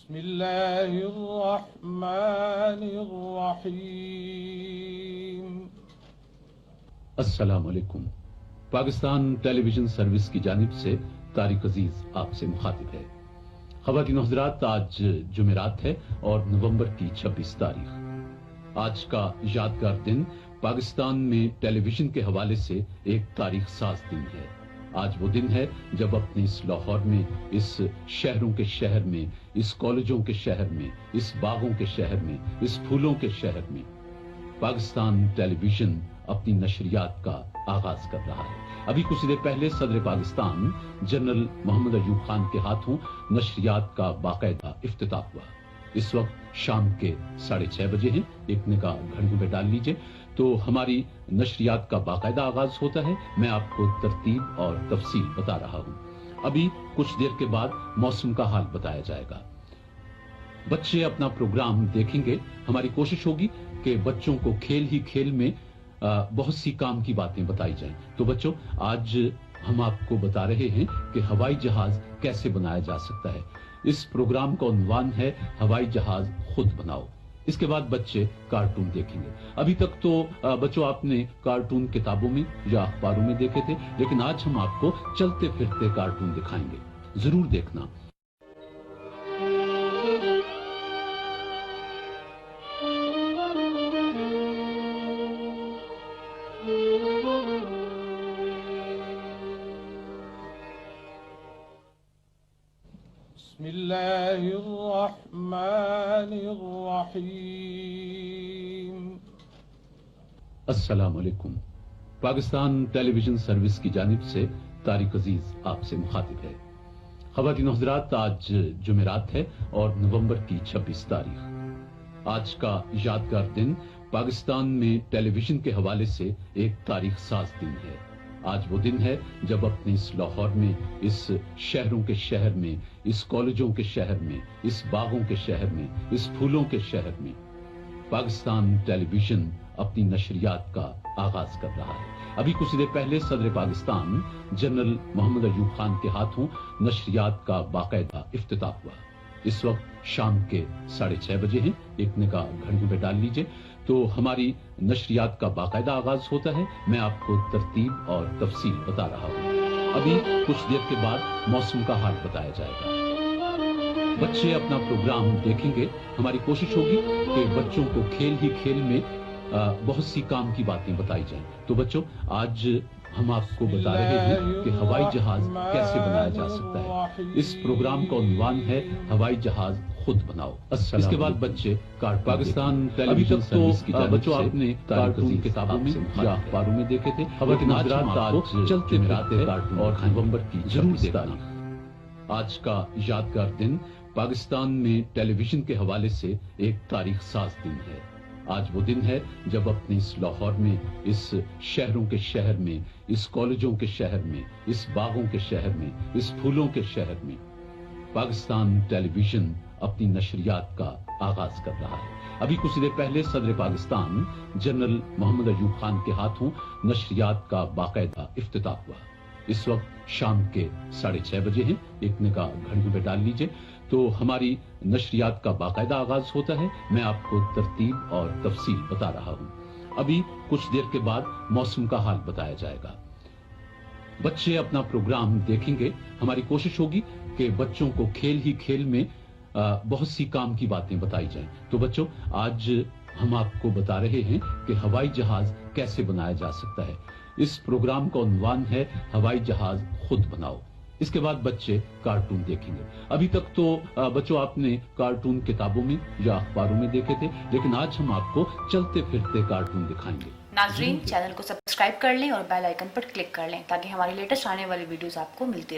بسم اللہ الرحمن الرحیم۔ السلام علیکم۔ پاکستان ٹیلی ویژن سروس کی جانب سے طارق عزیز آپ سے مخاطب ہے۔ خواتین و حضرات، آج جمعرات ہے اور نومبر کی 26 تاریخ۔ آج کا یادگار دن پاکستان میں ٹیلی ویژن کے حوالے سے ایک تاریخ ساز دن ہے۔ آج وہ دن ہے جب اپنے اس لاہور میں، اس شہروں کے شہر میں، اس کالجوں کے شہر میں، اس باغوں کے شہر میں، اس پھولوں کے شہر میں پاکستان ٹیلی ویژن اپنی نشریات کا آغاز کر رہا ہے۔ ابھی کچھ دیر پہلے صدر پاکستان جنرل محمد ایوب خان کے ہاتھوں نشریات کا باقاعدہ افتتاح ہوا۔ اس وقت شام کے 6:30 بجے ہیں۔ ایک نگاہ گھڑیوں پہ ڈال لیجئے تو ہماری نشریات کا باقاعدہ آغاز ہوتا ہے۔ میں آپ کو ترتیب اور تفصیل بتا رہا ہوں۔ ابھی کچھ دیر کے بعد موسم کا حال بتایا جائے گا۔ بچے اپنا پروگرام دیکھیں گے۔ ہماری کوشش ہوگی کہ بچوں کو کھیل ہی کھیل میں بہت سی کام کی باتیں بتائی جائیں۔ تو بچوں، آج ہم آپ کو بتا رہے ہیں کہ ہوائی جہاز کیسے بنایا جا سکتا ہے۔ اس پروگرام کا عنوان ہے ہوائی جہاز خود بناؤ۔ اس کے بعد بچے کارٹون دیکھیں گے۔ ابھی تک تو بچوں آپ نے کارٹون کتابوں میں یا اخباروں میں دیکھے تھے، لیکن آج ہم آپ کو چلتے پھرتے کارٹون دکھائیں گے، ضرور دیکھنا۔ بسم اللہ الرحمن الرحیم۔ السلام علیکم۔ پاکستان ٹیلی ویژن سروس کی جانب سے طارق عزیز آپ سے مخاطب ہے۔ خواتین و حضرات، آج جمعرات ہے اور نومبر کی 26 تاریخ۔ آج کا یادگار دن پاکستان میں ٹیلی ویژن کے حوالے سے ایک تاریخ ساز دن ہے۔ آج وہ دن ہے جب اپنے اس لاہور میں، اس شہروں کے شہر میں، اس کالجوں کے شہر میں، اس باغوں کے شہر میں، اس پھولوں کے شہر میں پاکستان ٹیلی ویژن اپنی نشریات کا آغاز کر رہا ہے۔ ابھی کچھ دیر پہلے صدر پاکستان جنرل محمد ایوب خان کے ہاتھوں نشریات کا باقاعدہ افتتاح ہوا۔ اس وقت شام کے 6:30 بجے ہیں۔ ایک نگاہ گھڑیوں پہ ڈال لیجئے تو ہماری نشریات کا باقاعدہ آغاز ہوتا ہے۔ میں آپ کو ترتیب اور تفصیل بتا رہا ہوں۔ ابھی کچھ دیر کے بعد موسم کا حال بتایا جائے گا۔ بچے اپنا پروگرام دیکھیں گے۔ ہماری کوشش ہوگی کہ بچوں کو کھیل ہی کھیل میں بہت سی کام کی باتیں بتائی جائیں۔ تو بچوں، آج ہم آپ کو بتا رہے ہیں کہ ہوائی جہاز کیسے بنایا جا سکتا ہے۔ اس پروگرام کا عنوان ہے ہوائی جہاز خود بناؤ۔ اس کے بعد بچے پاکستان ٹیلی ویژن سروس کی جانب سے آپ نے کارٹون کتابوں میں یا اخباروں میں دیکھے تھے، لیکن آج ہم آپ کو چلتے پھرتے کارٹون اور نومبر کی ضرور دیکھنا۔ آج کا یادگار دن پاکستان میں ٹیلی ویژن کے حوالے سے ایک تاریخ ساز دن ہے۔ آج وہ دن ہے جب اپنے اس لاہور میں، اس شہروں کے شہر میں، اس کالجوں کے شہر میں، اس باغوں کے شہر میں، اس پھولوں کے شہر میں پاکستان ٹیلی ویژن اپنی نشریات کا آغاز کر رہا ہے۔ ابھی کچھ دیر پہلے صدر پاکستان جنرل محمد ایوب خان کے ہاتھوں نشریات کا باقاعدہ افتتاح ہوا۔ اس وقت شام کے 6:30 بجے ہیں۔ ایک نگاہ گھڑیوں پہ ڈال لیجئے تو ہماری نشریات کا باقاعدہ آغاز ہوتا ہے۔ میں آپ کو ترتیب اور تفصیل بتا رہا ہوں۔ ابھی کچھ دیر کے بعد موسم کا حال بتایا جائے گا۔ بچے اپنا پروگرام دیکھیں گے۔ ہماری کوشش ہوگی کہ بچوں کو کھیل ہی کھیل میں بہت سی کام کی باتیں بتائی جائیں۔ تو بچوں، آج ہم آپ کو بتا رہے ہیں کہ ہوائی جہاز کیسے بنایا جا سکتا ہے۔ اس پروگرام کا عنوان ہے ہوائی جہاز خود بناؤ۔ اس کے بعد بچے کارٹون دیکھیں گے۔ ابھی تک تو بچوں آپ نے کارٹون کتابوں میں یا اخباروں میں دیکھے تھے، لیکن آج ہم آپ کو چلتے پھرتے کارٹون دکھائیں گے۔ ناظرین، چینل کو سبسکرائب کر لیں اور بیل آئیکن پر کلک کر لیں تاکہ ہماری لیٹسٹ آنے والی ویڈیوز آپ کو ملتی رہیں۔